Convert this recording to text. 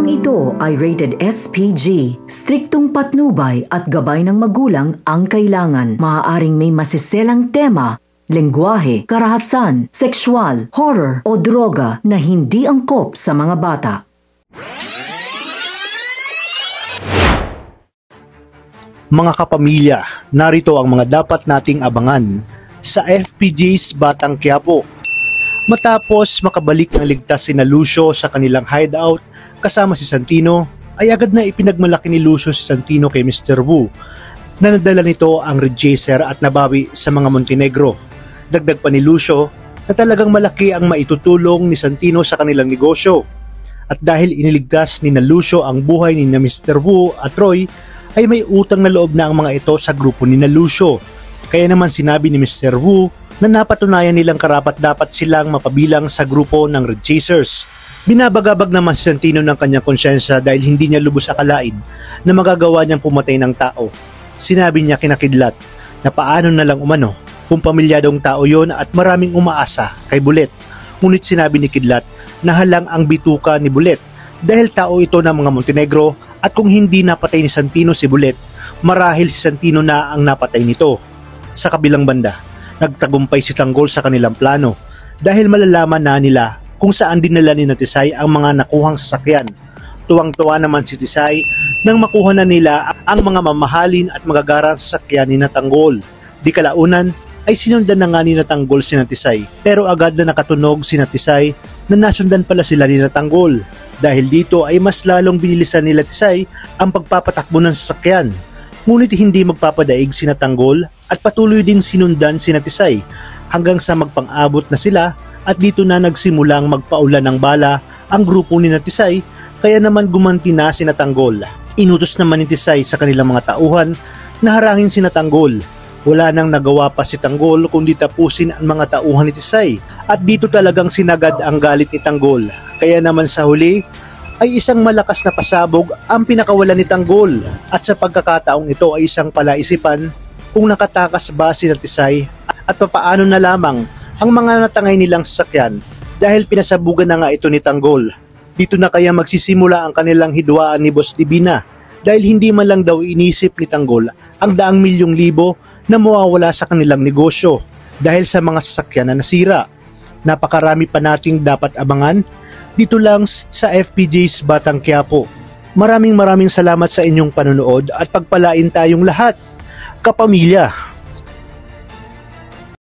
Programang ito ay rated SPG. Striktong patnubay at gabay ng magulang ang kailangan. Maaaring may masiselang tema, lengguwahe, karahasan, sexual, horror o droga na hindi angkop sa mga bata. Mga kapamilya, narito ang mga dapat nating abangan sa FPJ's Batang Quiapo. Matapos makabalik ng ligtas sina Lucio sa kanilang hideout kasama si Santino, ay agad na ipinagmalaki ni Lucio si Santino kay Mr. Wu na nadala nito ang Red Chaser at nabawi sa mga Montenegro. Dagdag pa ni Lucio na talagang malaki ang maitutulong ni Santino sa kanilang negosyo. At dahil iniligtas ni Lucio ang buhay ni Mr. Wu at Roy, ay may utang na loob na ang mga ito sa grupo ni Lucio. Kaya naman sinabi ni Mr. Wu na napatunayan nilang karapat-dapat silang mapabilang sa grupo ng Red Chasers. Binabagabag naman si Santino ng kanyang konsyensya dahil hindi niya lubos akalain na magagawa niyang pumatay ng tao. Sinabi niya kina Kidlat na paano na lang umano kung pamilyadong tao yon at maraming umaasa kay Bullet. Ngunit sinabi ni Kidlat na halang ang bituka ni Bullet dahil tao ito ng mga Montenegro at kung hindi napatay ni Santino si Bullet, marahil si Santino na ang napatay nito. Sa kabilang banda, nagtagumpay si Tanggol sa kanilang plano dahil malalaman na nila kung saan dinala ni Tisay ang mga nakuhang sasakyan. Tuwang-tuwa naman si Tisay nang makuha na nila ang mga mamahalin at magagarang sasakyan ni Tanggol. Di kalaunan ay sinundan na nga ni Tanggol si Tisay, pero agad na nakatunog si Tisay na nasundan pala sila ni Tanggol. Dahil dito ay mas lalong binilisan nila Tisay ang pagpapatakbo ng sasakyan. Ngunit hindi magpapadaig si Tanggol at patuloy ding sinundan si Tisay hanggang sa magpang-abot na sila at dito na nagsimulang magpaulan ng bala ang grupo ni Tisay, kaya naman gumanti na si Tanggol. Inutos naman ni Tisay sa kanilang mga tauhan na harangin si Tanggol. Wala nang nagawa pa si Tanggol kundi tapusin ang mga tauhan ni Tisay at dito talagang sinagad ang galit ni Tanggol. Kaya naman sa huli ay isang malakas na pasabog ang pinakawalan ni Tanggol at sa pagkakataong ito ay isang palaisipan kung nakatakas ba si Tisay at papaano na lamang ang mga natangay nilang sasakyan dahil pinasabugan na nga ito ni Tanggol. Dito na kaya magsisimula ang kanilang hidwaan ni Boss Divina dahil hindi man lang daw inisip ni Tanggol ang daang milyong libo na mawawala sa kanilang negosyo dahil sa mga sasakyan na nasira. Napakarami pa nating dapat abangan dito lang sa FPJ's Batang Quiapo. Maraming salamat sa inyong panonood at pagpalain tayong lahat, kapamilya.